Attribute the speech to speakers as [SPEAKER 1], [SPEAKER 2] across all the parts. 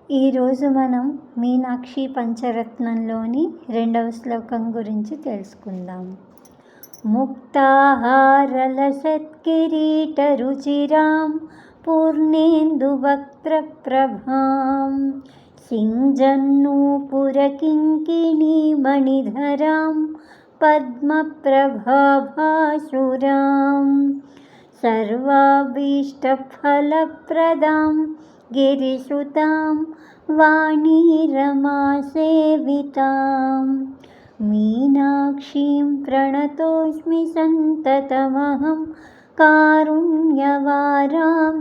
[SPEAKER 1] ఈరోజు మనం మీనాక్షి పంచరత్నంలోని 2వ శ్లోకం గురించి తెలుసుకుందాం. ముక్తాహారలసత్కిరీటరుచిరాం పూర్ణేందువక్త్రప్రభాం సింజన్నూపురకింకిణీమణిధరాం పద్మప్రభాభాసురాం సర్వాభీష్టఫలప్రదాం గిరిసుతాం వాణీరమాసేవితాం మీనాక్షీం ప్రణతోస్మి సంతతమహం కారుణ్యవారాం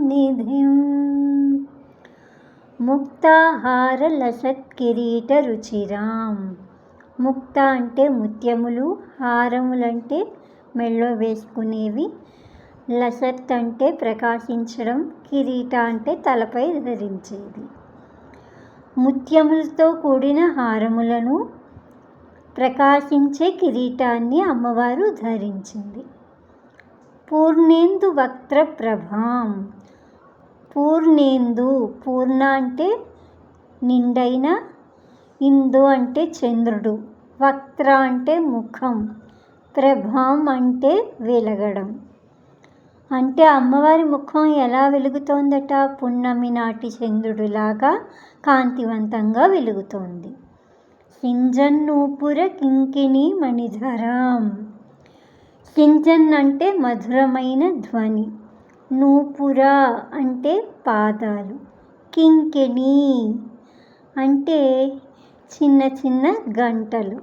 [SPEAKER 1] నిధిం. ముక్తాహారలసత్కిరీటరుచిరాం. ముక్త అంటే ముత్యములు, హారములంటే మెళ్ళో వేసుకునేవి, లసత్ అంటే ప్రకాశించడం, కిరీట అంటే తలపై ధరించేది. ముత్యములతో కూడిన హారములను, ప్రకాశించే కిరీటాన్ని అమ్మవారు ధరించింది. పూర్ణేందు వక్త్ర ప్రభాం. పూర్ణేందు, పూర్ణ అంటే నిండైన, ఇందు అంటే చంద్రుడు, వక్త్ర అంటే ముఖం, ప్రభాం అంటే వెలగడం. అంటే అమ్మవారి ముఖం ఎలా వెలుగుతోందట? పున్నమి నాటి చంద్రుడిలాగా కాంతివంతంగా వెలుగుతోంది. సింజన్నూపుర కింకిణి మణిధరాం. సింజన్ అంటే మధురమైన ధ్వని, నూపుర అంటే పాదాలు, కింకిణి అంటే చిన్న చిన్న గంటలు,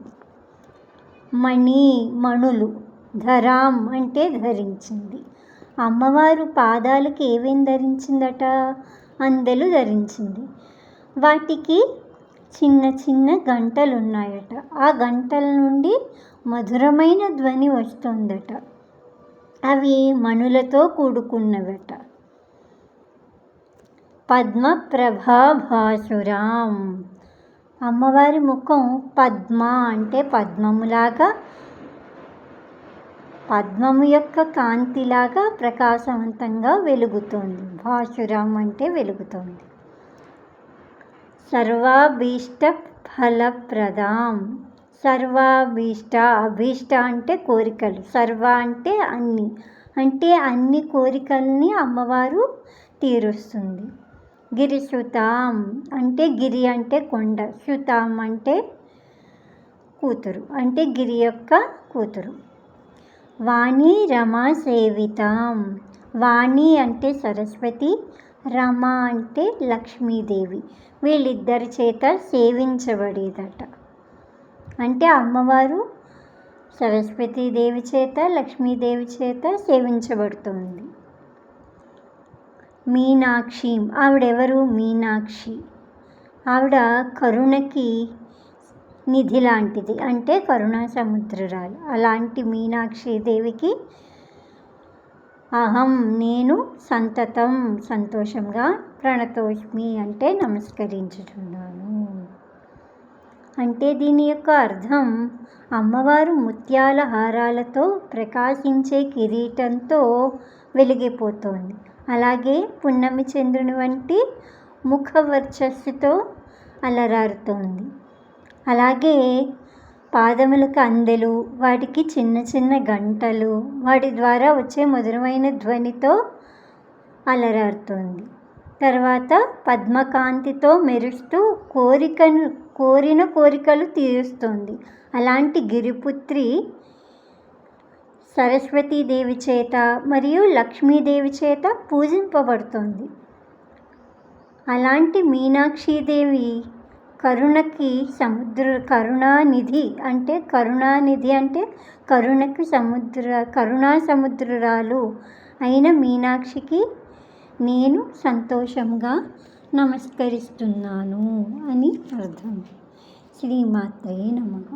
[SPEAKER 1] మణులు, ధరాం అంటే ధరించింది. అమ్మవారు పాదాలకు ఏమేం ధరించిందట? అందెలు ధరించింది. వాటికి చిన్న చిన్న గంటలు ఉన్నాయట. ఆ గంటల నుండి మధురమైన ధ్వని వస్తుందట. అవి మణులతో కూడుకున్నవట. పద్మప్రభాభాసురాం. అమ్మవారి ముఖం పద్మ అంటే పద్మములాగా, పద్మము యొక్క కాంతిలాగా ప్రకాశవంతంగా వెలుగుతోంది. భాసురాం అంటే వెలుగుతోంది. సర్వాభీష్ట ఫలప్రదాం. సర్వాభీష్ట, అభీష్ట అంటే కోరికలు, సర్వ అంటే అన్ని, అంటే అన్ని కోరికల్ని అమ్మవారు తీరుస్తుంది. గిరిసుతాం అంటే గిరి అంటే కొండ, సుతాం అంటే కూతురు, అంటే గిరి యొక్క కూతురు. వాణి రమా సేవితాం. వాణి అంటే సరస్వతి, రమ అంటే లక్ష్మీదేవి. వీళ్ళిద్దరి చేత సేవించబడేదట. అంటే అమ్మవారు సరస్వతీదేవి చేత, లక్ష్మీదేవి చేత సేవించబడుతుంది. మీనాక్షి, ఆవిడెవరు? మీనాక్షి. ఆవిడ కరుణకి నిధి లాంటిది, అంటే కరుణా సముద్రురాలు. అలాంటి మీనాక్షి దేవికి అహం నేను సంతతం సంతోషంగా, ప్రణతోస్మి అంటే నమస్కరించుతున్నాను. అంటే దీని యొక్క అర్థం, అమ్మవారు ముత్యాల హారాలతో ప్రకాశించే కిరీటంతో వెలిగిపోతోంది. అలాగే పున్నమి చంద్రుని వంటి ముఖ వర్చస్సుతో అలరారుతోంది. అలాగే పాదములకు అందెలు, వాటికి చిన్న చిన్న గంటలు, వాటి ద్వారా వచ్చే మధురమైన ధ్వనితో అలరారుతోంది. తర్వాత పద్మకాంతితో మెరుస్తూ కోరిన కోరికలు తీరుస్తోంది. అలాంటి గిరిపుత్రి సరస్వతీదేవి చేత మరియు లక్ష్మీదేవి చేత పూజింపబడుతోంది. అలాంటి మీనాక్షీదేవి కరుణకి కరుణానిధి అంటే కరుణా సముద్రురాలు అయిన మీనాక్షికి నేను సంతోషంగా నమస్కరిస్తున్నాను అని అర్థం. శ్రీమాత్రే నమః.